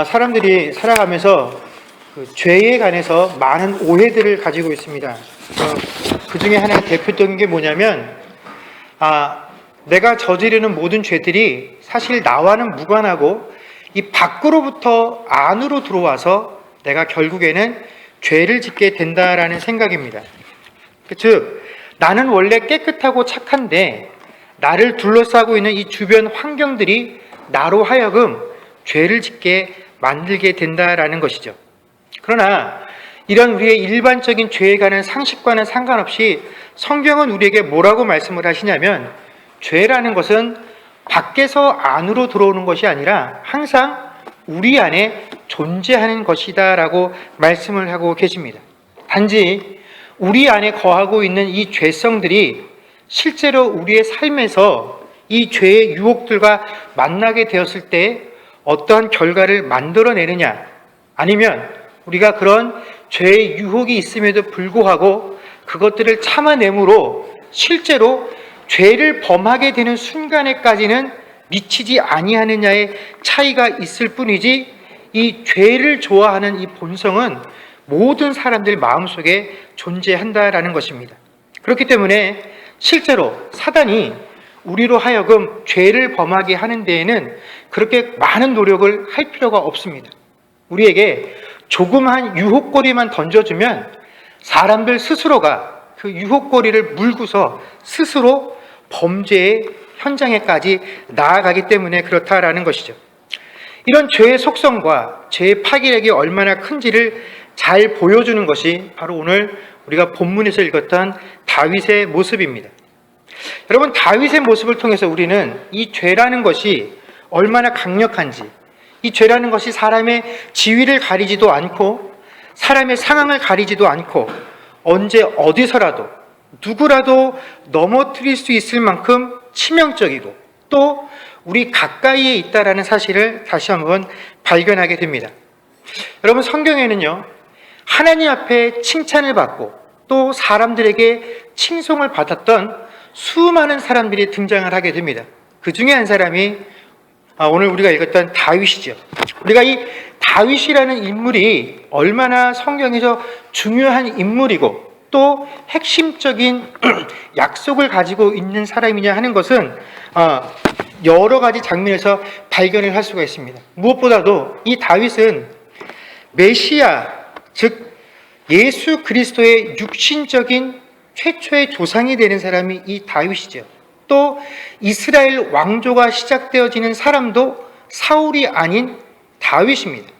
사람들이 살아가면서 그 죄에 관해서 많은 오해들을 가지고 있습니다. 그 중에 하나의 대표적인 게 뭐냐면, 내가 저지르는 모든 죄들이 사실 나와는 무관하고 이 밖으로부터 안으로 들어와서 내가 결국에는 죄를 짓게 된다라는 생각입니다. 즉, 나는 원래 깨끗하고 착한데 나를 둘러싸고 있는 이 주변 환경들이 나로 하여금 죄를 짓게 만들게 된다라는 것이죠. 그러나 이런 우리의 일반적인 죄에 관한 상식과는 상관없이 성경은 우리에게 뭐라고 말씀을 하시냐면, 죄라는 것은 밖에서 안으로 들어오는 것이 아니라 항상 우리 안에 존재하는 것이다 라고 말씀을 하고 계십니다. 단지 우리 안에 거하고 있는 이 죄성들이 실제로 우리의 삶에서 이 죄의 유혹들과 만나게 되었을 때 어떠한 결과를 만들어내느냐, 아니면 우리가 그런 죄의 유혹이 있음에도 불구하고 그것들을 참아내므로 실제로 죄를 범하게 되는 순간에까지는 미치지 아니하느냐의 차이가 있을 뿐이지, 이 죄를 좋아하는 이 본성은 모든 사람들 마음속에 존재한다라는 것입니다. 그렇기 때문에 실제로 사단이 우리로 하여금 죄를 범하게 하는 데에는 그렇게 많은 노력을 할 필요가 없습니다. 우리에게 조그만 유혹거리만 던져주면 사람들 스스로가 그 유혹거리를 물고서 스스로 범죄의 현장에까지 나아가기 때문에 그렇다라는 것이죠. 이런 죄의 속성과 죄의 파괴력이 얼마나 큰지를 잘 보여주는 것이 바로 오늘 우리가 본문에서 읽었던 다윗의 모습입니다. 여러분, 다윗의 모습을 통해서 우리는 이 죄라는 것이 얼마나 강력한지, 이 죄라는 것이 사람의 지위를 가리지도 않고 사람의 상황을 가리지도 않고 언제 어디서라도 누구라도 넘어뜨릴 수 있을 만큼 치명적이고 또 우리 가까이에 있다라는 사실을 다시 한번 발견하게 됩니다. 여러분, 성경에는요, 하나님 앞에 칭찬을 받고 또 사람들에게 칭송을 받았던 수많은 사람들이 등장을 하게 됩니다. 그 중에 한 사람이 오늘 우리가 읽었던 다윗이죠. 우리가 이 다윗이라는 인물이 얼마나 성경에서 중요한 인물이고 또 핵심적인 약속을 가지고 있는 사람이냐 하는 것은 여러 가지 장면에서 발견을 할 수가 있습니다. 무엇보다도 이 다윗은 메시아, 즉 예수 그리스도의 육신적인 최초의 조상이 되는 사람이 이 다윗이죠. 또 이스라엘 왕조가 시작되어지는 사람도 사울이 아닌 다윗입니다.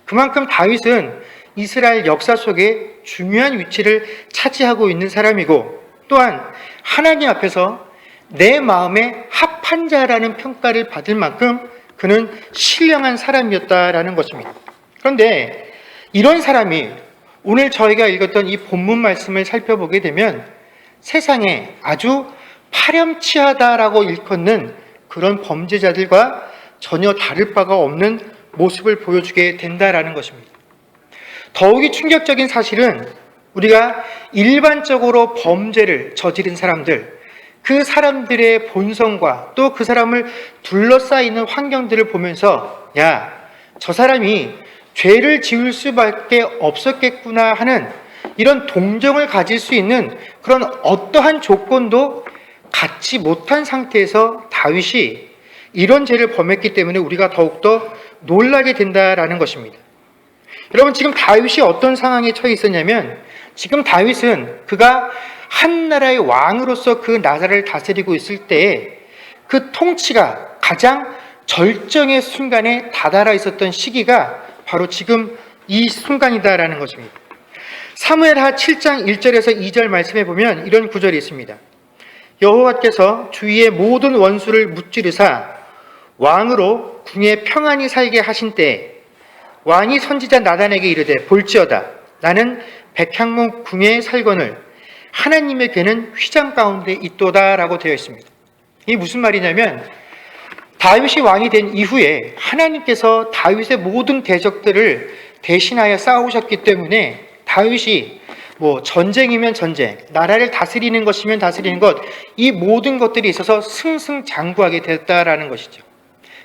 그만큼 다윗은 이스라엘 역사 속에 중요한 위치를 차지하고 있는 사람이고, 또한 하나님 앞에서 내 마음에 합한 자라는 평가를 받을 만큼 그는 신령한 사람이었다라는 것입니다. 그런데 이런 사람이 오늘 저희가 읽었던 이 본문 말씀을 살펴보게 되면 세상에 아주 파렴치하다라고 일컫는 그런 범죄자들과 전혀 다를 바가 없는 모습을 보여주게 된다라는 것입니다. 더욱이 충격적인 사실은 우리가 일반적으로 범죄를 저지른 사람들, 그 사람들의 본성과 또 그 사람을 둘러싸이는 환경들을 보면서 저 사람이 죄를 지을 수밖에 없었겠구나 하는 이런 동정을 가질 수 있는 그런 어떠한 조건도 갖지 못한 상태에서 다윗이 이런 죄를 범했기 때문에 우리가 더욱더 놀라게 된다라는 것입니다. 여러분, 지금 다윗이 어떤 상황에 처해 있었냐면, 지금 다윗은 그가 한 나라의 왕으로서 그 나라를 다스리고 있을 때에 그 통치가 가장 절정의 순간에 다다라 있었던 시기가 바로 지금 이 순간이다라는 것입니다. 사무엘하 7장 1절에서 2절 말씀해 보면 이런 구절이 있습니다. 여호와께서 주위의 모든 원수를 무찌르사 왕으로 궁에 평안히 살게 하신 때에 왕이 선지자 나단에게 이르되, 볼지어다, 나는 백향목 궁에 살거늘 하나님의 괴는 휘장 가운데 있도다 라고 되어 있습니다. 이게 무슨 말이냐면, 다윗이 왕이 된 이후에 하나님께서 다윗의 모든 대적들을 대신하여 싸우셨기 때문에 다윗이 전쟁이면 전쟁, 나라를 다스리는 것이면 다스리는 것, 이 모든 것들이 있어서 승승장구하게 됐다라는 것이죠.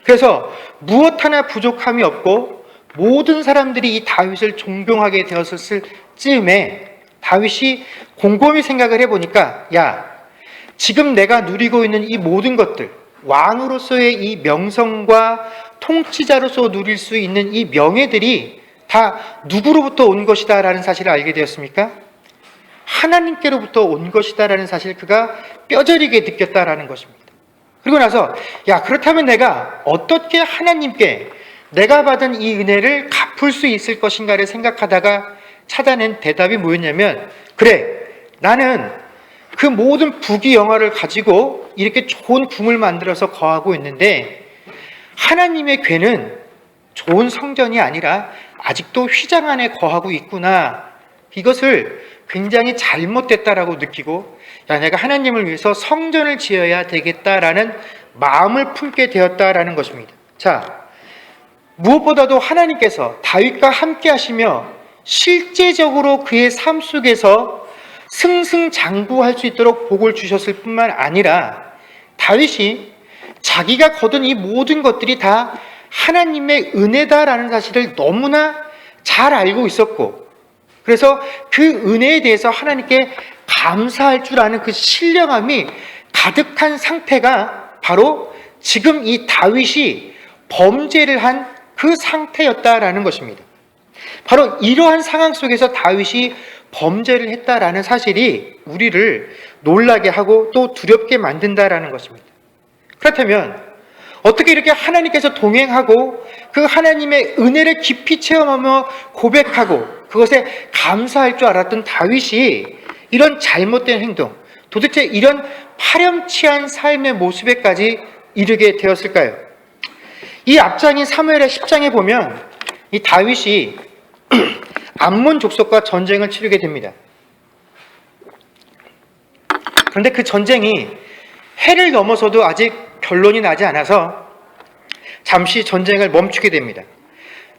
그래서 무엇 하나 부족함이 없고 모든 사람들이 이 다윗을 존경하게 되었을 즈음에 다윗이 곰곰이 생각을 해보니까, 야, 지금 내가 누리고 있는 이 모든 것들, 왕으로서의 이 명성과 통치자로서 누릴 수 있는 이 명예들이 다 누구로부터 온 것이다 라는 사실을 알게 되었습니까? 하나님께로부터 온 것이다 라는 사실을 그가 뼈저리게 느꼈다라는 것입니다. 그리고 나서, 야, 그렇다면 내가 어떻게 하나님께 내가 받은 이 은혜를 갚을 수 있을 것인가를 생각하다가 찾아낸 대답이 뭐였냐면, 그래, 나는 그 모든 부귀영화를 가지고 이렇게 좋은 궁을 만들어서 거하고 있는데 하나님의 궤는 좋은 성전이 아니라 아직도 휘장 안에 거하고 있구나. 이것을 굉장히 잘못됐다라고 느끼고, 야, 내가 하나님을 위해서 성전을 지어야 되겠다라는 마음을 품게 되었다라는 것입니다. 자, 무엇보다도 하나님께서 다윗과 함께 하시며 실제적으로 그의 삶 속에서 승승장구할 수 있도록 복을 주셨을 뿐만 아니라 다윗이 자기가 거둔 이 모든 것들이 다 하나님의 은혜다라는 사실을 너무나 잘 알고 있었고, 그래서 그 은혜에 대해서 하나님께 감사할 줄 아는 그 신령함이 가득한 상태가 바로 지금 이 다윗이 범죄를 한 그 상태였다라는 것입니다. 바로 이러한 상황 속에서 다윗이 범죄를 했다라는 사실이 우리를 놀라게 하고 또 두렵게 만든다라는 것입니다. 그렇다면 어떻게 이렇게 하나님께서 동행하고 그 하나님의 은혜를 깊이 체험하며 고백하고 그것에 감사할 줄 알았던 다윗이 이런 잘못된 행동, 도대체 이런 파렴치한 삶의 모습에까지 이르게 되었을까요? 이 앞장인 사무엘의 10장에 보면 이 다윗이 암몬 족속과 전쟁을 치르게 됩니다. 그런데 그 전쟁이 해를 넘어서도 아직 결론이 나지 않아서 잠시 전쟁을 멈추게 됩니다.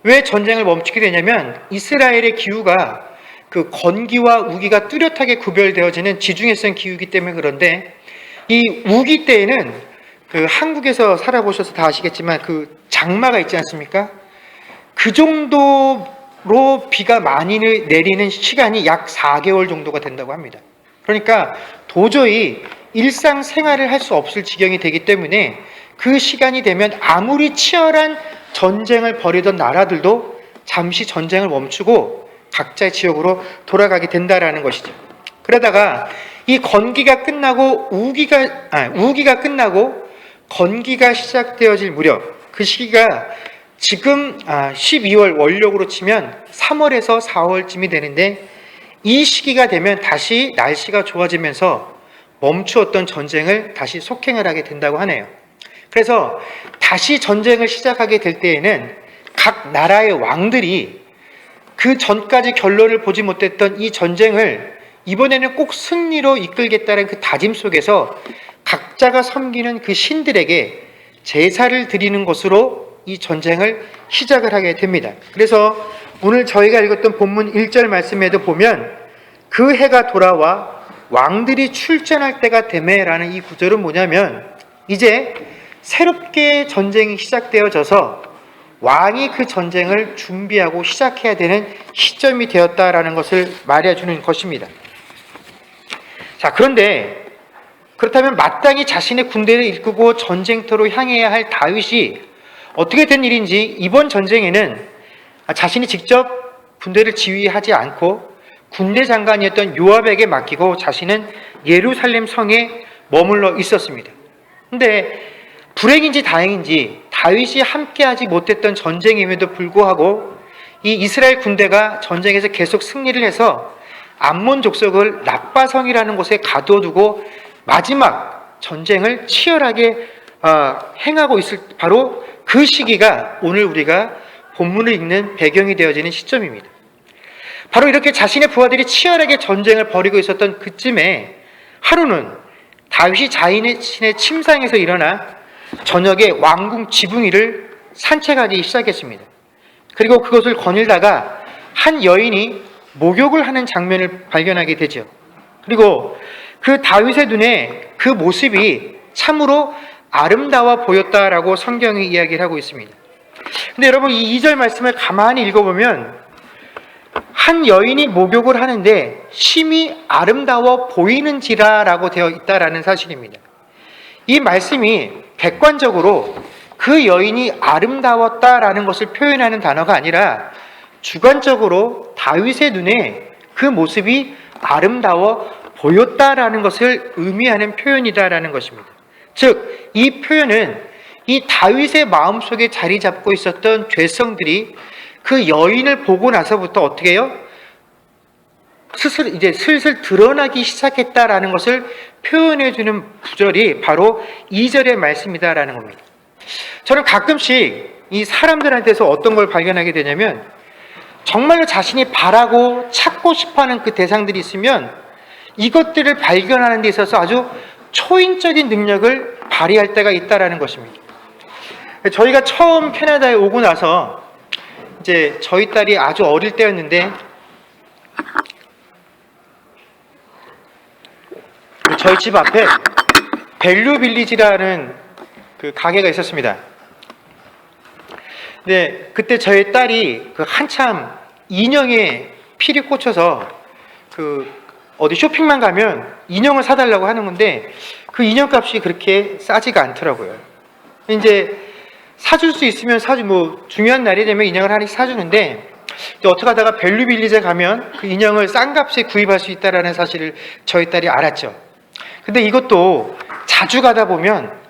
왜 전쟁을 멈추게 되냐면 이스라엘의 기후가 그 건기와 우기가 뚜렷하게 구별되어지는 지중해성 기후이기 때문에 그런데, 이 우기 때에는 그 한국에서 살아보셔서 다 아시겠지만 그 장마가 있지 않습니까? 그 정도로 비가 많이 내리는 시간이 약 4개월 정도가 된다고 합니다. 그러니까 도저히 일상생활을 할 수 없을 지경이 되기 때문에 그 시간이 되면 아무리 치열한 전쟁을 벌이던 나라들도 잠시 전쟁을 멈추고 각자의 지역으로 돌아가게 된다라는 것이죠. 그러다가 이 건기가 끝나고 우기가 끝나고 건기가 시작되어질 무렵, 그 시기가 지금 12월 원력으로 치면 3월에서 4월쯤이 되는데, 이 시기가 되면 다시 날씨가 좋아지면서 멈추었던 전쟁을 다시 속행을 하게 된다고 하네요. 그래서 다시 전쟁을 시작하게 될 때에는 각 나라의 왕들이 그 전까지 결론을 보지 못했던 이 전쟁을 이번에는 꼭 승리로 이끌겠다는 그 다짐 속에서 각자가 섬기는 그 신들에게 제사를 드리는 것으로 이 전쟁을 시작을 하게 됩니다. 그래서 오늘 저희가 읽었던 본문 1절 말씀에도 보면 그 해가 돌아와 왕들이 출전할 때가 되매라는 이 구절은 뭐냐면, 이제 새롭게 전쟁이 시작되어져서 왕이 그 전쟁을 준비하고 시작해야 되는 시점이 되었다라는 것을 말해주는 것입니다. 자, 그렇다면 마땅히 자신의 군대를 이끌고 전쟁터로 향해야 할 다윗이 어떻게 된 일인지 이번 전쟁에는 자신이 직접 군대를 지휘하지 않고 군대 장관이었던 요압에게 맡기고 자신은 예루살렘 성에 머물러 있었습니다. 그런데 불행인지 다행인지 다윗이 함께하지 못했던 전쟁임에도 불구하고 이 이스라엘 군대가 전쟁에서 계속 승리를 해서 암몬 족속을 랍바성이라는 곳에 가둬두고 마지막 전쟁을 치열하게 행하고 있을 바로 그 시기가 오늘 우리가 본문을 읽는 배경이 되어지는 시점입니다. 바로 이렇게 자신의 부하들이 치열하게 전쟁을 벌이고 있었던 그쯤에 하루는 다윗이 자신의 침상에서 일어나 저녁에 왕궁 지붕 위를 산책하기 시작했습니다. 그리고 그것을 거닐다가 한 여인이 목욕을 하는 장면을 발견하게 되죠. 그리고 그 다윗의 눈에 그 모습이 참으로 아름다워 보였다라고 성경이 이야기를 하고 있습니다. 근데 여러분 이 2절 말씀을 가만히 읽어보면 한 여인이 목욕을 하는데 심히 아름다워 보이는지라라고 되어 있다라는 사실입니다. 이 말씀이 객관적으로 그 여인이 아름다웠다라는 것을 표현하는 단어가 아니라 주관적으로 다윗의 눈에 그 모습이 아름다워 보였다라는 것을 의미하는 표현이다라는 것입니다. 즉, 이 표현은 이 다윗의 마음속에 자리 잡고 있었던 죄성들이 그 여인을 보고 나서부터 어떻게 해요? 슬슬 드러나기 시작했다라는 것을 표현해주는 구절이 바로 2절의 말씀이다라는 겁니다. 저는 가끔씩 이 사람들한테서 어떤 걸 발견하게 되냐면 정말로 자신이 바라고 찾고 싶어하는 그 대상들이 있으면 이것들을 발견하는 데 있어서 아주 초인적인 능력을 발휘할 때가 있다라는 것입니다. 저희가 처음 캐나다에 오고 나서 이제 저희 딸이 아주 어릴 때였는데 저희 집 앞에 밸류 빌리지라는 그 가게가 있었습니다. 근데 그때 저희 딸이 그 한참 인형에 필이 꽂혀서 그 어디 쇼핑만 가면 인형을 사달라고 하는 건데 그 인형 값이 그렇게 싸지가 않더라고요. 이제 사줄 수 있으면 중요한 날이 되면 인형을 하나씩 사주는데 어떻게 하다가 밸류 빌리지에 가면 그 인형을 싼 값에 구입할 수 있다는 사실을 저희 딸이 알았죠. 근데 이것도 자주 가다 보면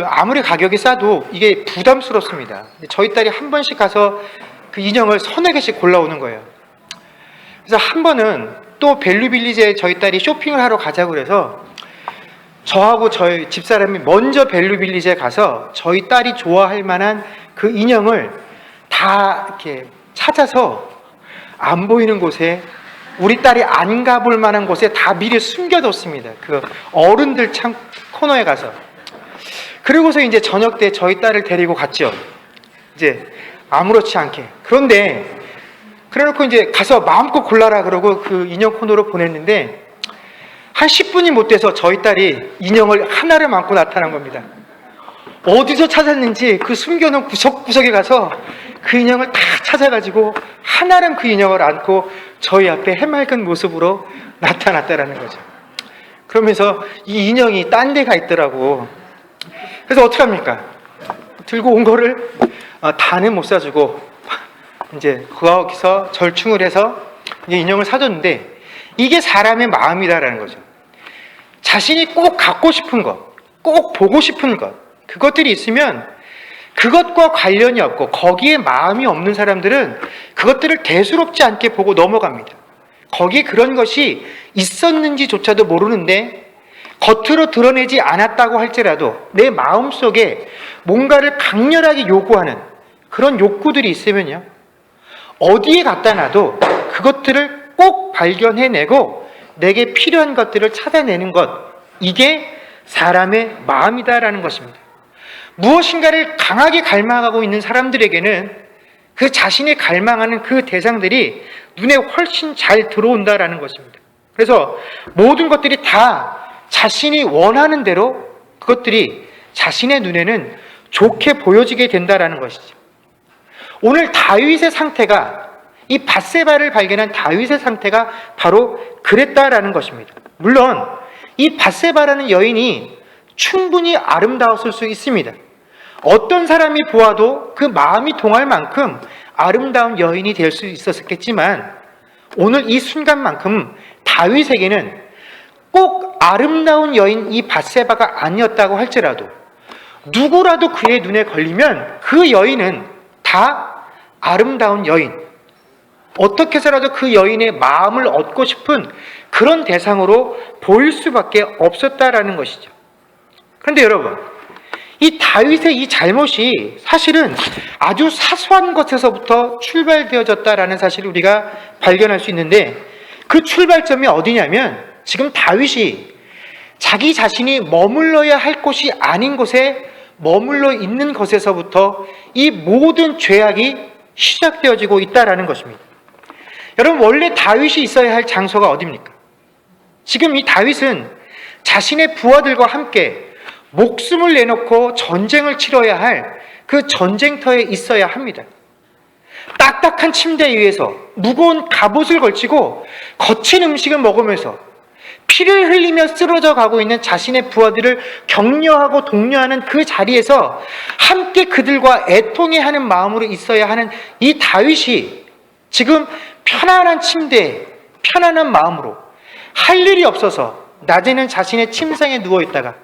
아무리 가격이 싸도 이게 부담스럽습니다. 저희 딸이 한 번씩 가서 그 인형을 서너 개씩 골라오는 거예요. 그래서 한 번은 또 밸류 빌리지에 저희 딸이 쇼핑을 하러 가자고 그래서 저하고 저희 집사람이 먼저 밸류 빌리지에 가서 저희 딸이 좋아할 만한 그 인형을 다 이렇게 찾아서 안 보이는 곳에, 우리 딸이 안 가볼 만한 곳에 다 미리 숨겨뒀습니다. 그 어른들 창 코너에 가서. 그리고서 이제 저녁 때 저희 딸을 데리고 갔죠. 이제 아무렇지 않게. 그런데 그래놓고 이제 가서 마음껏 골라라 그러고 그 인형 코너로 보냈는데 한 10분이 못 돼서 저희 딸이 인형을 하나를 안고 나타난 겁니다. 어디서 찾았는지 그 숨겨놓은 구석구석에 가서 그 인형을 다 찾아가지고 하나름 그 인형을 안고 저희 앞에 해맑은 모습으로 나타났다라는 거죠. 그러면서 이 인형이 딴 데가 있더라고. 그래서 어떡합니까? 들고 온 거를 다는 못 사주고 이제 거기서 절충을 해서 이제 인형을 사줬는데 이게 사람의 마음이다라는 거죠. 자신이 꼭 갖고 싶은 것, 꼭 보고 싶은 것, 그것들이 있으면 그것과 관련이 없고 거기에 마음이 없는 사람들은 그것들을 대수롭지 않게 보고 넘어갑니다. 거기에 그런 것이 있었는지조차도 모르는데 겉으로 드러내지 않았다고 할지라도 내 마음속에 뭔가를 강렬하게 요구하는 그런 욕구들이 있으면요, 어디에 갖다 놔도 그것들을 꼭 발견해내고 내게 필요한 것들을 찾아내는 것, 이게 사람의 마음이다라는 것입니다. 무엇인가를 강하게 갈망하고 있는 사람들에게는 그 자신이 갈망하는 그 대상들이 눈에 훨씬 잘 들어온다라는 것입니다. 그래서 모든 것들이 다 자신이 원하는 대로 그것들이 자신의 눈에는 좋게 보여지게 된다라는 것이죠. 오늘 다윗의 상태가, 이 밧세바를 발견한 다윗의 상태가 바로 그랬다라는 것입니다. 물론 이 밧세바라는 여인이 충분히 아름다웠을 수 있습니다. 어떤 사람이 보아도 그 마음이 동할 만큼 아름다운 여인이 될 수 있었겠지만 오늘 이 순간만큼 다윗에게는 꼭 아름다운 여인 이 밧세바가 아니었다고 할지라도 누구라도 그의 눈에 걸리면 그 여인은 다 아름다운 여인, 어떻게 해서라도 그 여인의 마음을 얻고 싶은 그런 대상으로 보일 수밖에 없었다라는 것이죠. 그런데 여러분, 이 다윗의 이 잘못이 사실은 아주 사소한 것에서부터 출발되어졌다라는 사실을 우리가 발견할 수 있는데, 그 출발점이 어디냐면 지금 다윗이 자기 자신이 머물러야 할 곳이 아닌 곳에 머물러 있는 것에서부터 이 모든 죄악이 시작되어지고 있다라는 것입니다. 여러분, 원래 다윗이 있어야 할 장소가 어디입니까? 지금 이 다윗은 자신의 부하들과 함께 목숨을 내놓고 전쟁을 치러야 할 그 전쟁터에 있어야 합니다. 딱딱한 침대 위에서 무거운 갑옷을 걸치고 거친 음식을 먹으면서 피를 흘리며 쓰러져 가고 있는 자신의 부하들을 격려하고 독려하는 그 자리에서 함께 그들과 애통해하는 마음으로 있어야 하는 이 다윗이 지금 편안한 침대에 편안한 마음으로 할 일이 없어서 낮에는 자신의 침상에 누워있다가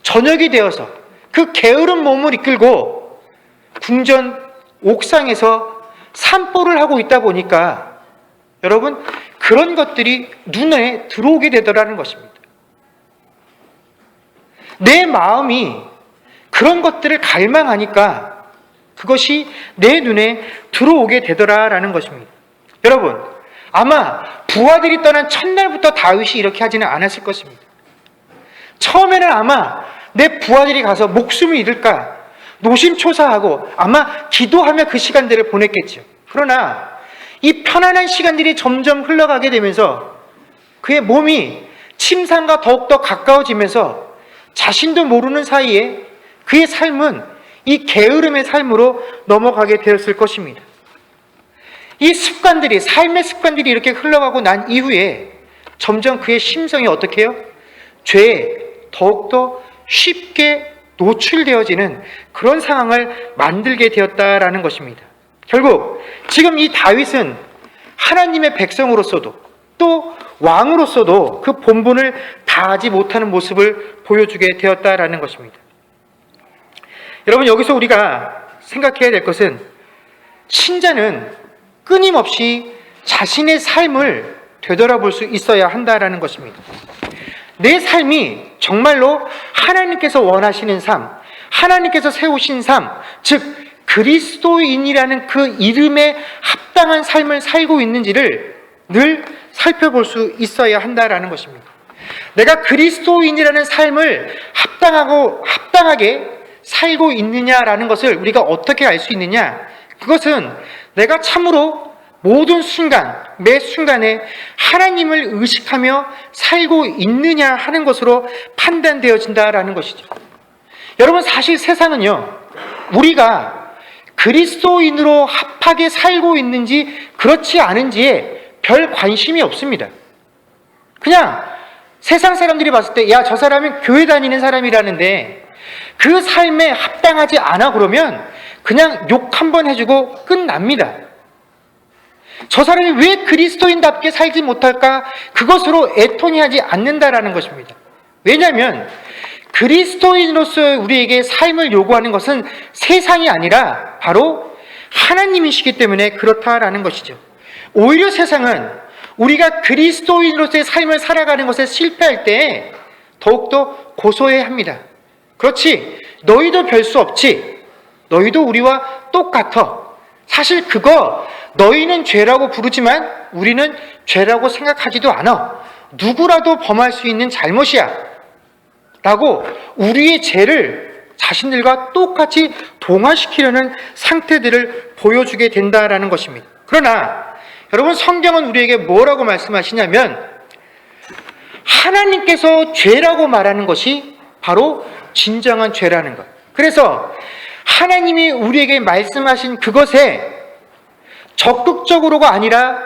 저녁이 되어서 그 게으른 몸을 이끌고 궁전 옥상에서 산보를 하고 있다 보니까 여러분, 그런 것들이 눈에 들어오게 되더라는 것입니다. 내 마음이 그런 것들을 갈망하니까 그것이 내 눈에 들어오게 되더라라는 것입니다. 여러분, 아마 부하들이 떠난 첫날부터 다윗이 이렇게 하지는 않았을 것입니다. 처음에는 아마 내 부하들이 가서 목숨을 잃을까 노심초사하고 아마 기도하며 그 시간들을 보냈겠죠. 그러나 이 편안한 시간들이 점점 흘러가게 되면서 그의 몸이 침상과 더욱더 가까워지면서 자신도 모르는 사이에 그의 삶은 이 게으름의 삶으로 넘어가게 되었을 것입니다. 이 습관들이, 삶의 습관들이 이렇게 흘러가고 난 이후에 점점 그의 심성이 어떻게 해요? 죄에 더욱더 쉽게 노출되어지는 그런 상황을 만들게 되었다라는 것입니다. 결국 지금 이 다윗은 하나님의 백성으로서도 또 왕으로서도 그 본분을 다하지 못하는 모습을 보여주게 되었다라는 것입니다. 여러분, 여기서 우리가 생각해야 될 것은 신자는 끊임없이 자신의 삶을 되돌아볼 수 있어야 한다라는 것입니다. 내 삶이 정말로 하나님께서 원하시는 삶, 하나님께서 세우신 삶, 즉 그리스도인이라는 그 이름에 합당한 삶을 살고 있는지를 늘 살펴볼 수 있어야 한다라는 것입니다. 내가 그리스도인이라는 삶을 합당하게 살고 있느냐라는 것을 우리가 어떻게 알 수 있느냐? 그것은 내가 참으로 모든 순간, 매 순간에 하나님을 의식하며 살고 있느냐 하는 것으로 판단되어진다라는 것이죠. 여러분, 사실 세상은요, 우리가 그리스도인으로 합하게 살고 있는지 그렇지 않은지에 별 관심이 없습니다. 그냥 세상 사람들이 봤을 때, 야, 저 사람은 교회 다니는 사람이라는데 그 삶에 합당하지 않아 그러면 그냥 욕 한번 해주고 끝납니다. 저 사람이 왜 그리스도인답게 살지 못할까? 그것으로 애통해하지 않는다라는 것입니다. 왜냐하면 그리스도인으로서 우리에게 삶을 요구하는 것은 세상이 아니라 바로 하나님이시기 때문에 그렇다라는 것이죠. 오히려 세상은 우리가 그리스도인으로서의 삶을 살아가는 것에 실패할 때 더욱더 고소해합니다. 그렇지, 너희도 별 수 없지, 너희도 우리와 똑같아. 사실 그거 너희는 죄라고 부르지만 우리는 죄라고 생각하지도 않아. 누구라도 범할 수 있는 잘못이야 라고 우리의 죄를 자신들과 똑같이 동화시키려는 상태들을 보여주게 된다라는 것입니다. 그러나 여러분, 성경은 우리에게 뭐라고 말씀하시냐면 하나님께서 죄라고 말하는 것이 바로 진정한 죄라는 것. 그래서 하나님이 우리에게 말씀하신 그것에 적극적으로가 아니라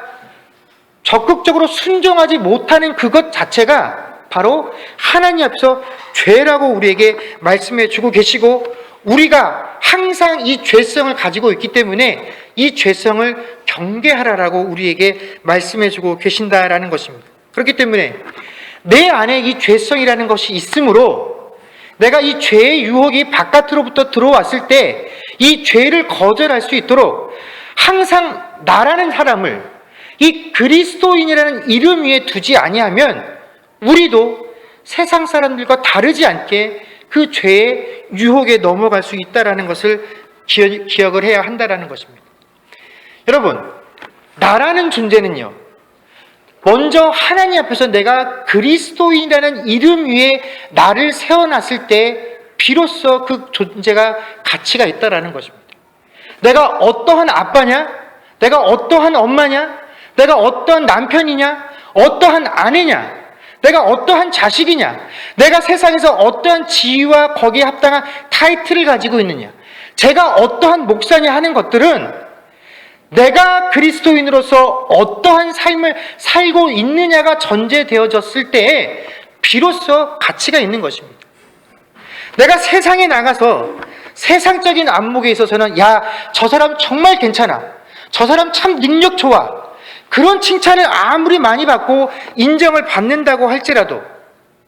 적극적으로 순종하지 못하는 그것 자체가 바로 하나님 앞에서 죄라고 우리에게 말씀해 주고 계시고, 우리가 항상 이 죄성을 가지고 있기 때문에 이 죄성을 경계하라라고 우리에게 말씀해 주고 계신다라는 것입니다. 그렇기 때문에 내 안에 이 죄성이라는 것이 있으므로 내가 이 죄의 유혹이 바깥으로부터 들어왔을 때 이 죄를 거절할 수 있도록 항상 나라는 사람을 이 그리스도인이라는 이름 위에 두지 아니하면 우리도 세상 사람들과 다르지 않게 그 죄의 유혹에 넘어갈 수 있다는 것을 기억을 해야 한다는 것입니다. 여러분, 나라는 존재는요, 먼저 하나님 앞에서 내가 그리스도인이라는 이름 위에 나를 세워놨을 때 비로소 그 존재가 가치가 있다는 것입니다. 내가 어떠한 아빠냐? 내가 어떠한 엄마냐? 내가 어떠한 남편이냐? 어떠한 아내냐? 내가 어떠한 자식이냐? 내가 세상에서 어떠한 지위와 거기에 합당한 타이틀을 가지고 있느냐? 제가 어떠한 목사냐 하는 것들은 내가 그리스도인으로서 어떠한 삶을 살고 있느냐가 전제되어졌을 때에 비로소 가치가 있는 것입니다. 내가 세상에 나가서 세상적인 안목에 있어서는 야, 저 사람 정말 괜찮아, 저 사람 참 능력 좋아, 그런 칭찬을 아무리 많이 받고 인정을 받는다고 할지라도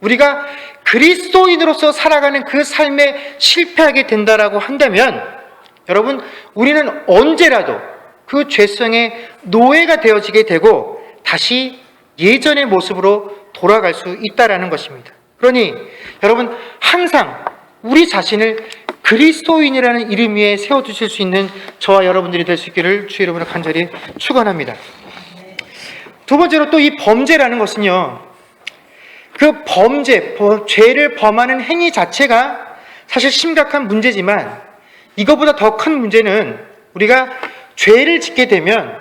우리가 그리스도인으로서 살아가는 그 삶에 실패하게 된다라고 한다면 여러분, 우리는 언제라도 그 죄성의 노예가 되어지게 되고 다시 예전의 모습으로 돌아갈 수 있다라는 것입니다. 그러니 여러분, 항상 우리 자신을 그리스도인이라는 이름 위에 세워두실 수 있는 저와 여러분들이 될 수 있기를 주의 이름으로 간절히 축원합니다. 두 번째로 또 이 범죄라는 것은요, 그 범죄, 죄를 범하는 행위 자체가 사실 심각한 문제지만 이것보다 더 큰 문제는 우리가 죄를 짓게 되면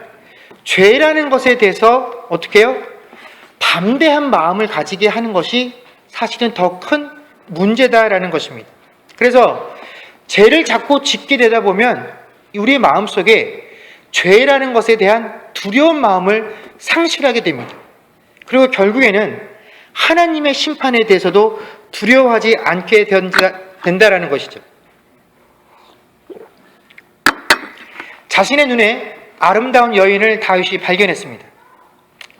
죄라는 것에 대해서 어떻게 해요? 담대한 마음을 가지게 하는 것이 사실은 더 큰 문제다라는 것입니다. 그래서 죄를 자꾸 짓게 되다 보면 우리의 마음속에 죄라는 것에 대한 두려운 마음을 상실하게 됩니다. 그리고 결국에는 하나님의 심판에 대해서도 두려워하지 않게 된다라는 것이죠. 자신의 눈에 아름다운 여인을 다윗이 발견했습니다.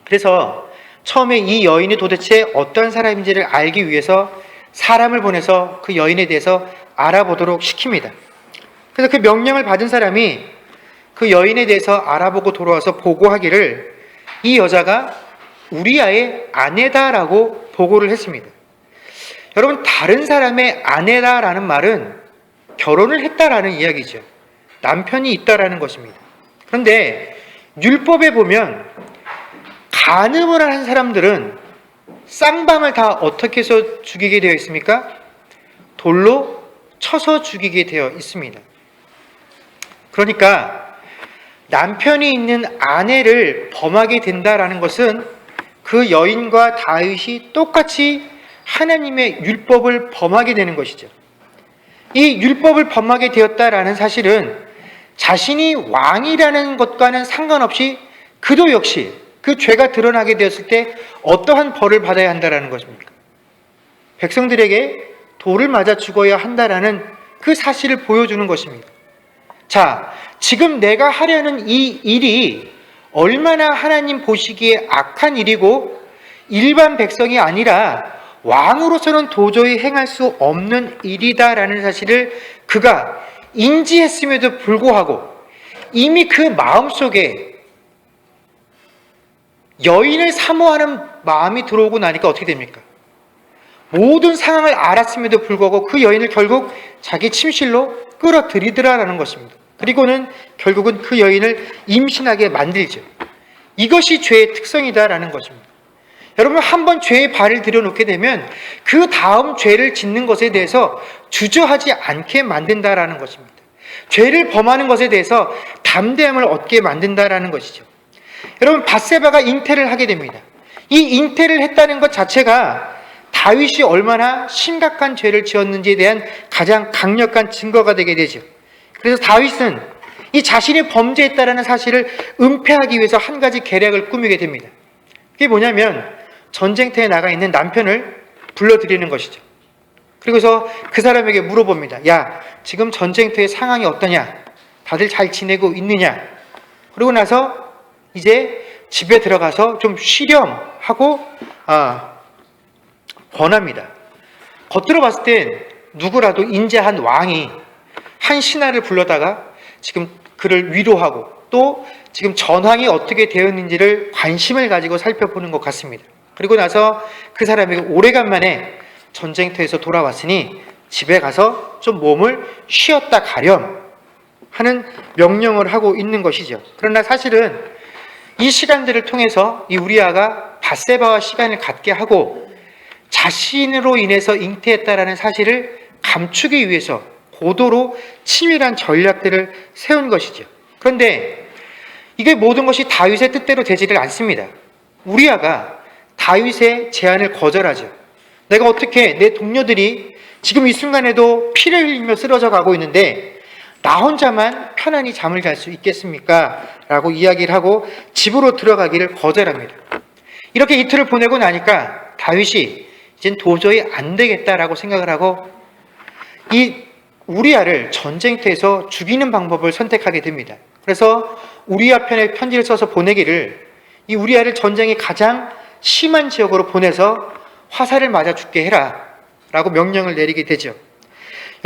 그래서 처음에 이 여인이 도대체 어떤 사람인지를 알기 위해서 사람을 보내서 그 여인에 대해서 알아보도록 시킵니다. 그래서 그 명령을 받은 사람이 그 여인에 대해서 알아보고 돌아와서 보고하기를 이 여자가 우리아의 아내다라고 보고를 했습니다. 여러분, 다른 사람의 아내다라는 말은 결혼을 했다라는 이야기죠. 남편이 있다라는 것입니다. 그런데 율법에 보면 간음을 한 사람들은 쌍방을 다 어떻게 해서 죽이게 되어 있습니까? 돌로 쳐서 죽이게 되어 있습니다. 그러니까 남편이 있는 아내를 범하게 된다라는 것은 그 여인과 다윗이 똑같이 하나님의 율법을 범하게 되는 것이죠. 이 율법을 범하게 되었다라는 사실은 자신이 왕이라는 것과는 상관없이 그도 역시 그 죄가 드러나게 되었을 때 어떠한 벌을 받아야 한다라는 것입니까? 백성들에게 돌을 맞아 죽어야 한다라는 그 사실을 보여주는 것입니다. 자, 지금 내가 하려는 이 일이 얼마나 하나님 보시기에 악한 일이고 일반 백성이 아니라 왕으로서는 도저히 행할 수 없는 일이다라는 사실을 그가 인지했음에도 불구하고 이미 그 마음속에 여인을 사모하는 마음이 들어오고 나니까 어떻게 됩니까? 모든 상황을 알았음에도 불구하고 그 여인을 결국 자기 침실로 끌어들이더라라는 것입니다. 그리고는 결국은 그 여인을 임신하게 만들죠. 이것이 죄의 특성이다라는 것입니다. 여러분, 한번 죄에 발을 들여놓게 되면 그 다음 죄를 짓는 것에 대해서 주저하지 않게 만든다라는 것입니다. 죄를 범하는 것에 대해서 담대함을 얻게 만든다라는 것이죠. 여러분, 밧세바가 잉태를 하게 됩니다. 이 잉태를 했다는 것 자체가 다윗이 얼마나 심각한 죄를 지었는지에 대한 가장 강력한 증거가 되게 되죠. 그래서 다윗은 이 자신이 범죄했다라는 사실을 은폐하기 위해서 한 가지 계략을 꾸미게 됩니다. 그게 뭐냐면 전쟁터에 나가 있는 남편을 불러들이는 것이죠. 그리고서 그 사람에게 물어봅니다. 야, 지금 전쟁터의 상황이 어떠냐? 다들 잘 지내고 있느냐? 그러고 나서 이제 집에 들어가서 좀 쉬렴 하고 권합니다. 겉으로 봤을 땐 누구라도 인자한 왕이 한 신하를 불러다가 지금 그를 위로하고 또 지금 전황이 어떻게 되었는지를 관심을 가지고 살펴보는 것 같습니다. 그리고 나서 그 사람에게 오래간만에 전쟁터에서 돌아왔으니 집에 가서 좀 몸을 쉬었다 가렴 하는 명령을 하고 있는 것이죠. 그러나 사실은 이 시간들을 통해서 이 우리아가 밧세바와 시간을 갖게 하고 자신으로 인해서 잉태했다라는 사실을 감추기 위해서 고도로 치밀한 전략들을 세운 것이죠. 그런데 이게 모든 것이 다윗의 뜻대로 되지를 않습니다. 우리아가 다윗의 제안을 거절하죠. 내가 어떻게 내 동료들이 지금 이 순간에도 피를 흘리며 쓰러져 가고 있는데 나 혼자만 편안히 잠을 잘 수 있겠습니까? 라고 이야기를 하고 집으로 들어가기를 거절합니다. 이렇게 이틀을 보내고 나니까 다윗이 이젠 도저히 안 되겠다라고 생각을 하고 이 우리아를 전쟁터에서 죽이는 방법을 선택하게 됩니다. 그래서 우리아 편에 편지를 써서 보내기를 이 우리아를 전쟁이 가장 심한 지역으로 보내서 화살을 맞아 죽게 해라 라고 명령을 내리게 되죠.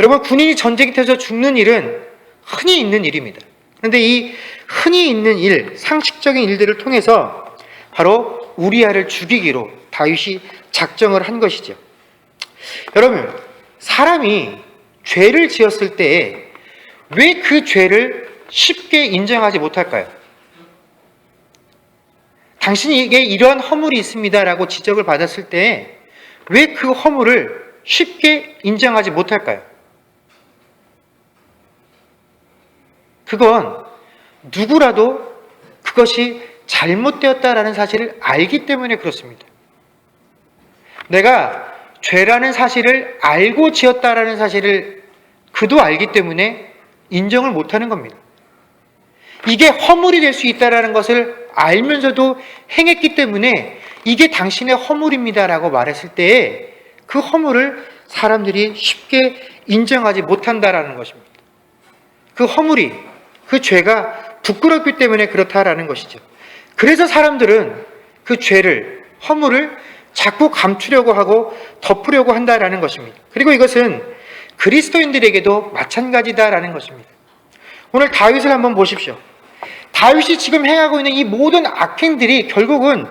여러분, 군인이 전쟁터에서 죽는 일은 흔히 있는 일입니다. 그런데 이 흔히 있는 일, 상식적인 일들을 통해서 바로 우리아를 죽이기로 다윗이 작정을 한 것이죠. 여러분, 사람이 죄를 지었을 때 왜 그 죄를 쉽게 인정하지 못할까요? 당신에게 이러한 허물이 있습니다라고 지적을 받았을 때 왜 그 허물을 쉽게 인정하지 못할까요? 그건 누구라도 그것이 잘못되었다라는 사실을 알기 때문에 그렇습니다. 내가 죄라는 사실을 알고 지었다라는 사실을 그도 알기 때문에 인정을 못하는 겁니다. 이게 허물이 될 수 있다라는 것을 알면서도 행했기 때문에 이게 당신의 허물입니다라고 말했을 때에 그 허물을 사람들이 쉽게 인정하지 못한다라는 것입니다. 그 허물이, 그 죄가 부끄럽기 때문에 그렇다라는 것이죠. 그래서 사람들은 그 죄를, 허물을 자꾸 감추려고 하고 덮으려고 한다라는 것입니다. 그리고 이것은 그리스도인들에게도 마찬가지다라는 것입니다. 오늘 다윗을 한번 보십시오. 다윗이 지금 행하고 있는 이 모든 악행들이 결국은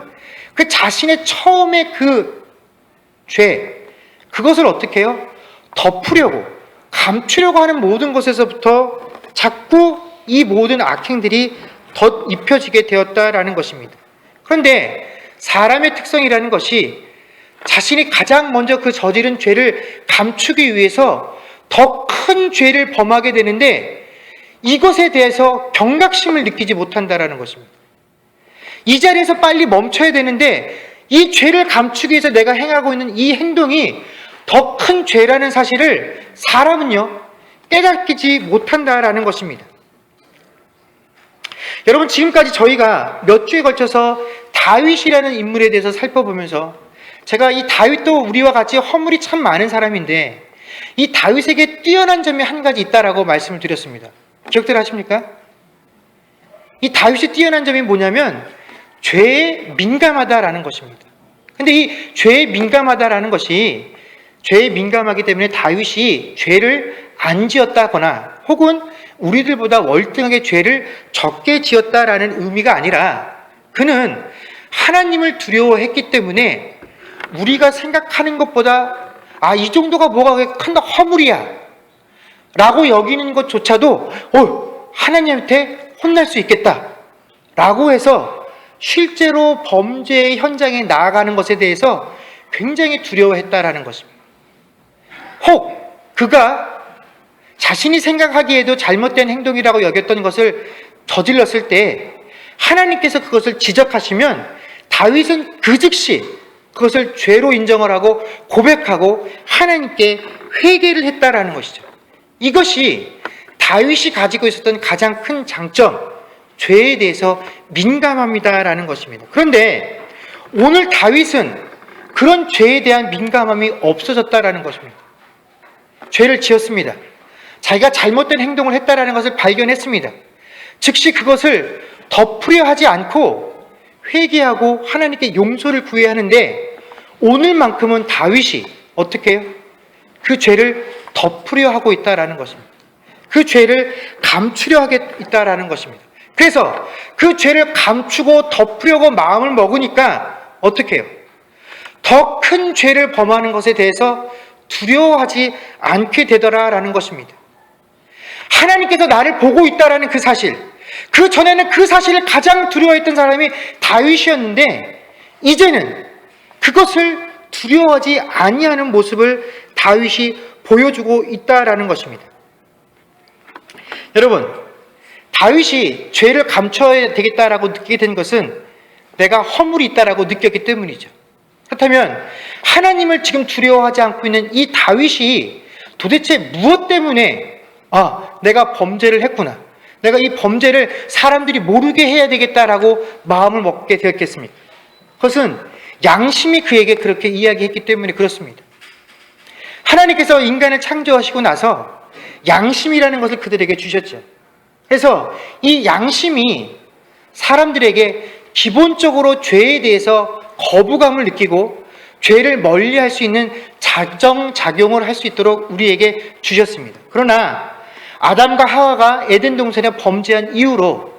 그 자신의 처음의 그 죄, 그것을 어떻게 해요? 덮으려고, 감추려고 하는 모든 것에서부터 자꾸 이 모든 악행들이 덧입혀지게 되었다라는 것입니다. 그런데 사람의 특성이라는 것이 자신이 가장 먼저 그 저지른 죄를 감추기 위해서 더 큰 죄를 범하게 되는데 이것에 대해서 경각심을 느끼지 못한다라는 것입니다. 이 자리에서 빨리 멈춰야 되는데 이 죄를 감추기 위해서 내가 행하고 있는 이 행동이 더 큰 죄라는 사실을 사람은요 깨닫지 못한다라는 것입니다. 여러분, 지금까지 저희가 몇 주에 걸쳐서 다윗이라는 인물에 대해서 살펴보면서 제가 이 다윗도 우리와 같이 허물이 참 많은 사람인데 이 다윗에게 뛰어난 점이 한 가지 있다라고 말씀을 드렸습니다. 기억들 하십니까? 이 다윗의 뛰어난 점이 뭐냐면 죄에 민감하다라는 것입니다. 근데 이 죄에 민감하다라는 것이 죄에 민감하기 때문에 다윗이 죄를 안 지었다거나 혹은 우리들보다 월등하게 죄를 적게 지었다라는 의미가 아니라 그는 하나님을 두려워했기 때문에 우리가 생각하는 것보다 이 정도가 뭐가 큰 허물이야 라고 여기는 것조차도 하나님한테 혼날 수 있겠다 라고 해서 실제로 범죄의 현장에 나아가는 것에 대해서 굉장히 두려워했다라는 것입니다. 혹 그가 자신이 생각하기에도 잘못된 행동이라고 여겼던 것을 저질렀을 때 하나님께서 그것을 지적하시면 다윗은 그 즉시 그것을 죄로 인정을 하고 고백하고 하나님께 회개를 했다라는 것이죠. 이것이 다윗이 가지고 있었던 가장 큰 장점, 죄에 대해서 민감합니다라는 것입니다. 그런데 오늘 다윗은 그런 죄에 대한 민감함이 없어졌다라는 것입니다. 죄를 지었습니다. 자기가 잘못된 행동을 했다라는 것을 발견했습니다. 즉시 그것을 덮으려 하지 않고 회개하고 하나님께 용서를 구해야 하는데 오늘만큼은 다윗이 어떻게 해요? 그 죄를 덮으려 하고 있다라는 것입니다. 그 죄를 감추려 하고 있다라는 것입니다. 그래서 그 죄를 감추고 덮으려고 마음을 먹으니까 어떻게 해요? 더 큰 죄를 범하는 것에 대해서 두려워하지 않게 되더라라는 것입니다. 하나님께서 나를 보고 있다라는 그 사실, 그 전에는 그 사실을 가장 두려워했던 사람이 다윗이었는데 이제는 그것을 두려워하지 아니하는 모습을 다윗이 보여주고 있다라는 것입니다. 여러분, 다윗이 죄를 감춰야 되겠다라고 느끼게 된 것은 내가 허물이 있다라고 느꼈기 때문이죠. 그렇다면 하나님을 지금 두려워하지 않고 있는 이 다윗이 도대체 무엇 때문에 내가 범죄를 했구나. 내가 이 범죄를 사람들이 모르게 해야 되겠다라고 마음을 먹게 되었겠습니까? 그것은 양심이 그에게 그렇게 이야기했기 때문에 그렇습니다. 하나님께서 인간을 창조하시고 나서 양심이라는 것을 그들에게 주셨죠. 그래서 이 양심이 사람들에게 기본적으로 죄에 대해서 거부감을 느끼고 죄를 멀리할 수 있는 자정작용을 할 수 있도록 우리에게 주셨습니다. 그러나 아담과 하와가 에덴 동산에 범죄한 이후로,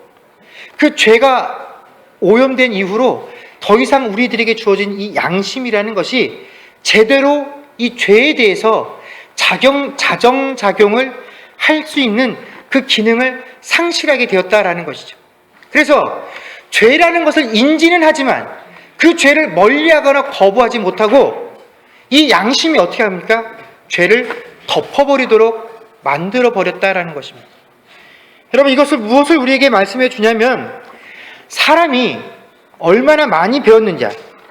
그 죄가 오염된 이후로 더 이상 우리들에게 주어진 이 양심이라는 것이 제대로 이 죄에 대해서 자정작용을 할 수 있는 그 기능을 상실하게 되었다라는 것이죠. 그래서 죄라는 것을 인지는 하지만 그 죄를 멀리하거나 거부하지 못하고 이 양심이 어떻게 합니까? 죄를 덮어버리도록 만들어버렸다라는 것입니다. 여러분, 이것을 무엇을 우리에게 말씀해 주냐면, 사람이 얼마나 많이 배웠느냐,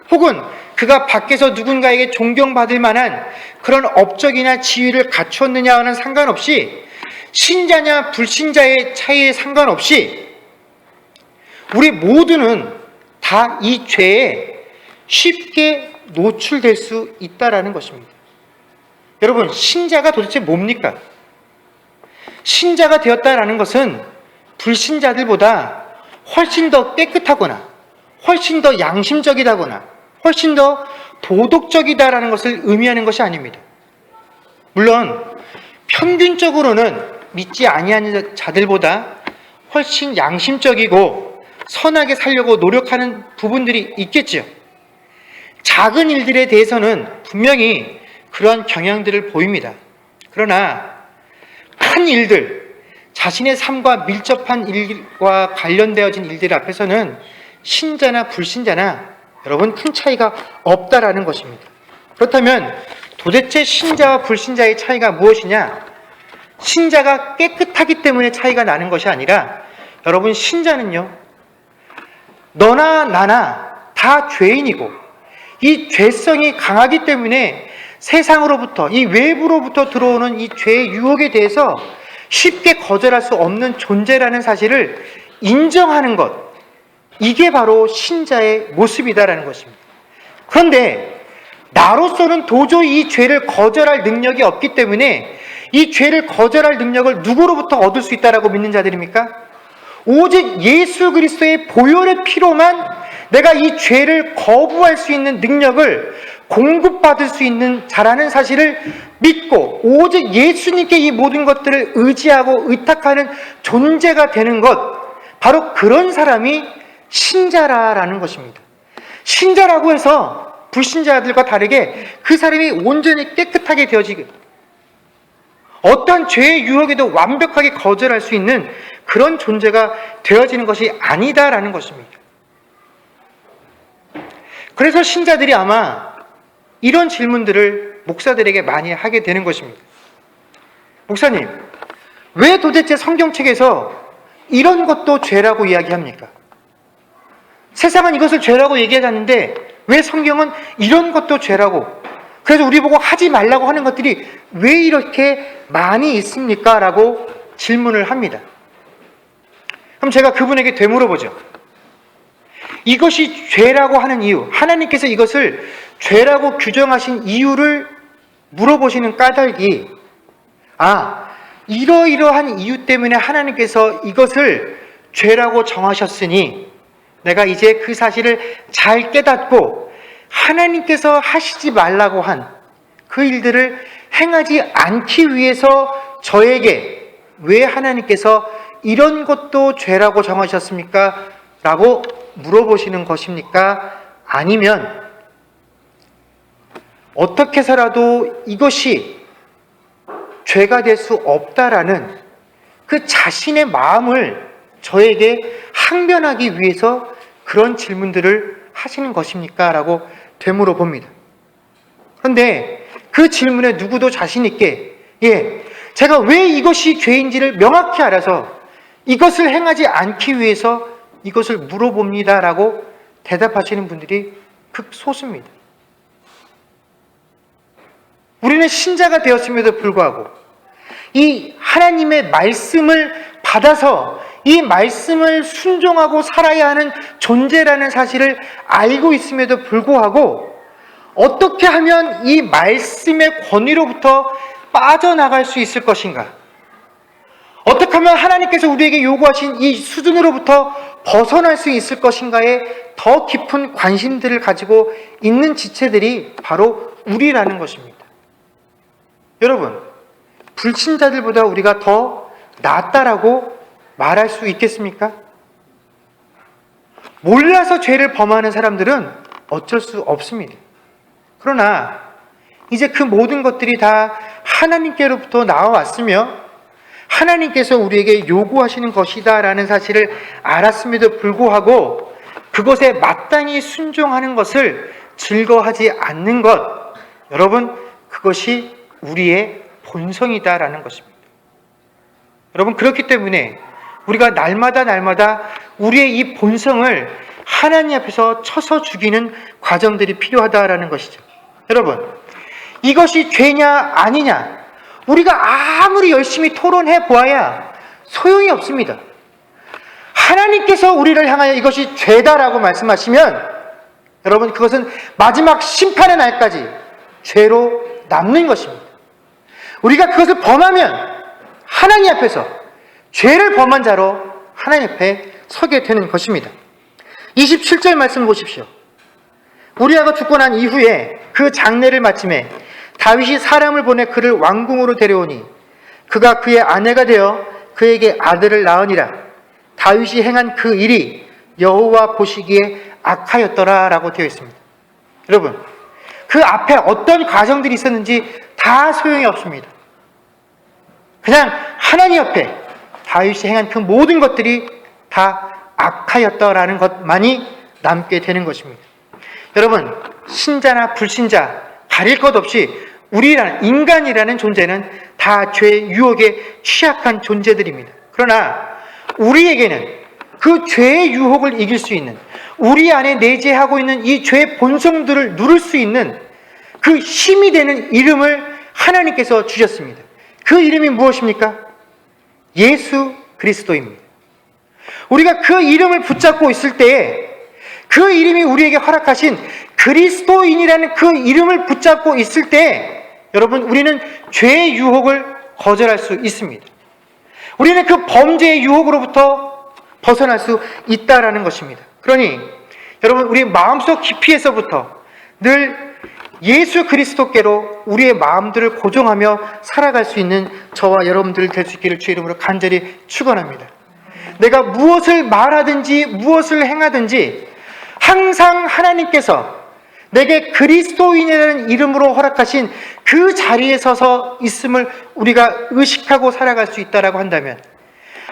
혹은 그가 밖에서 누군가에게 존경받을 만한 그런 업적이나 지위를 갖추었느냐와는 상관없이, 신자냐 불신자의 차이에 상관없이 우리 모두는 다 이 죄에 쉽게 노출될 수 있다라는 것입니다. 여러분, 신자가 도대체 뭡니까? 신자가 되었다라는 것은 불신자들보다 훨씬 더 깨끗하거나 훨씬 더 양심적이다거나 훨씬 더 도덕적이다라는 것을 의미하는 것이 아닙니다. 물론 평균적으로는 믿지 아니하는 자들보다 훨씬 양심적이고 선하게 살려고 노력하는 부분들이 있겠지요. 작은 일들에 대해서는 분명히 그러한 경향들을 보입니다. 그러나 큰 일들, 자신의 삶과 밀접한 일과 관련되어진 일들 앞에서는 신자나 불신자나 여러분 큰 차이가 없다라는 것입니다. 그렇다면 도대체 신자와 불신자의 차이가 무엇이냐? 신자가 깨끗하기 때문에 차이가 나는 것이 아니라, 여러분, 신자는요, 너나 나나 다 죄인이고 이 죄성이 강하기 때문에 세상으로부터, 이 외부로부터 들어오는 이 죄의 유혹에 대해서 쉽게 거절할 수 없는 존재라는 사실을 인정하는 것, 이게 바로 신자의 모습이다라는 것입니다. 그런데 나로서는 도저히 이 죄를 거절할 능력이 없기 때문에 이 죄를 거절할 능력을 누구로부터 얻을 수 있다라고 믿는 자들입니까? 오직 예수 그리스도의 보혈의 피로만 내가 이 죄를 거부할 수 있는 능력을 공급받을 수 있는 자라는 사실을 믿고 오직 예수님께 이 모든 것들을 의지하고 의탁하는 존재가 되는 것, 바로 그런 사람이 신자라는 것입니다. 신자라고 해서 불신자들과 다르게 그 사람이 온전히 깨끗하게 되어지게, 어떠한 죄의 유혹에도 완벽하게 거절할 수 있는 그런 존재가 되어지는 것이 아니다라는 것입니다. 그래서 신자들이 아마 이런 질문들을 목사들에게 많이 하게 되는 것입니다. 목사님, 왜 도대체 성경책에서 이런 것도 죄라고 이야기합니까? 세상은 이것을 죄라고 얘기하는데 왜 성경은 이런 것도 죄라고, 그래서 우리 보고 하지 말라고 하는 것들이 왜 이렇게 많이 있습니까? 라고 질문을 합니다. 그럼 제가 그분에게 되물어보죠. 이것이 죄라고 하는 이유, 하나님께서 이것을 죄라고 규정하신 이유를 물어보시는 까닭이, 이러이러한 이유 때문에 하나님께서 이것을 죄라고 정하셨으니 내가 이제 그 사실을 잘 깨닫고 하나님께서 하시지 말라고 한 그 일들을 행하지 않기 위해서 저에게 왜 하나님께서 이런 것도 죄라고 정하셨습니까? 라고 물어보시는 것입니까? 아니면 어떻게 해서라도 이것이 죄가 될 수 없다라는 그 자신의 마음을 저에게 항변하기 위해서 그런 질문들을 하시는 것입니까? 라고 되물어 봅니다. 그런데 그 질문에 누구도 자신 있게, 제가 왜 이것이 죄인지를 명확히 알아서 이것을 행하지 않기 위해서 이것을 물어봅니다 라고 대답하시는 분들이 극소수입니다. 우리는 신자가 되었음에도 불구하고 이 하나님의 말씀을 받아서 이 말씀을 순종하고 살아야 하는 존재라는 사실을 알고 있음에도 불구하고 어떻게 하면 이 말씀의 권위로부터 빠져나갈 수 있을 것인가? 어떻게 하면 하나님께서 우리에게 요구하신 이 수준으로부터 벗어날 수 있을 것인가에 더 깊은 관심들을 가지고 있는 지체들이 바로 우리라는 것입니다. 여러분, 불신자들보다 우리가 더 낫다라고 말할 수 있겠습니까? 몰라서 죄를 범하는 사람들은 어쩔 수 없습니다. 그러나 이제 그 모든 것들이 다 하나님께로부터 나와왔으며 하나님께서 우리에게 요구하시는 것이다라는 사실을 알았음에도 불구하고 그것에 마땅히 순종하는 것을 즐거워하지 않는 것, 여러분, 그것이 우리의 본성이다라는 것입니다. 여러분, 그렇기 때문에 우리가 날마다 우리의 이 본성을 하나님 앞에서 쳐서 죽이는 과정들이 필요하다라는 것이죠. 여러분, 이것이 죄냐 아니냐 우리가 아무리 열심히 토론해 보아야 소용이 없습니다. 하나님께서 우리를 향하여 이것이 죄다라고 말씀하시면 여러분, 그것은 마지막 심판의 날까지 죄로 남는 것입니다. 우리가 그것을 범하면 하나님 앞에서 죄를 범한 자로 하나님 앞에 서게 되는 것입니다. 27절 말씀 보십시오. 우리아가 죽고 난 이후에 그 장례를 마침에 다윗이 사람을 보내 그를 왕궁으로 데려오니 그가 그의 아내가 되어 그에게 아들을 낳으니라. 다윗이 행한 그 일이 여호와 보시기에 악하였더라 라고 되어 있습니다. 여러분, 그 앞에 어떤 과정들이 있었는지 다 소용이 없습니다. 그냥 하나님 앞에 다윗이 행한 그 모든 것들이 다 악하였더라는 것만이 남게 되는 것입니다. 여러분, 신자나 불신자 가릴 것 없이 우리라는 인간이라는 존재는 다 죄의 유혹에 취약한 존재들입니다. 그러나 우리에게는 그 죄의 유혹을 이길 수 있는, 우리 안에 내재하고 있는 이 죄의 본성들을 누를 수 있는 그 힘이 되는 이름을 하나님께서 주셨습니다. 그 이름이 무엇입니까? 예수 그리스도입니다. 우리가 그 이름을 붙잡고 있을 때에 그 이름이 우리에게 허락하신 그리스도인이라는 그 이름을 붙잡고 있을 때 여러분, 우리는 죄의 유혹을 거절할 수 있습니다. 우리는 그 범죄의 유혹으로부터 벗어날 수 있다라는 것입니다. 그러니 여러분, 우리 마음속 깊이에서부터 늘 예수 그리스도께로 우리의 마음들을 고정하며 살아갈 수 있는 저와 여러분들 될 수 있기를 주의 이름으로 간절히 축원합니다. 내가 무엇을 말하든지 무엇을 행하든지 항상 하나님께서 내게 그리스도인이라는 이름으로 허락하신 그 자리에 서서 있음을 우리가 의식하고 살아갈 수 있다라고 한다면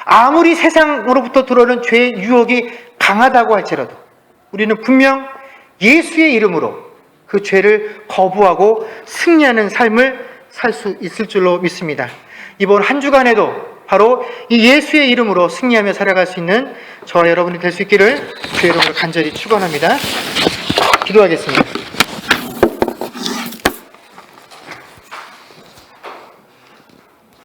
아무리 세상으로부터 들어오는 죄의 유혹이 강하다고 할지라도 우리는 분명 예수의 이름으로 그 죄를 거부하고 승리하는 삶을 살 수 있을 줄로 믿습니다. 이번 한 주간에도 바로 이 예수의 이름으로 승리하며 살아갈 수 있는 저와 여러분이 될 수 있기를 주의 이름으로 간절히 축원합니다. 기도하겠습니다.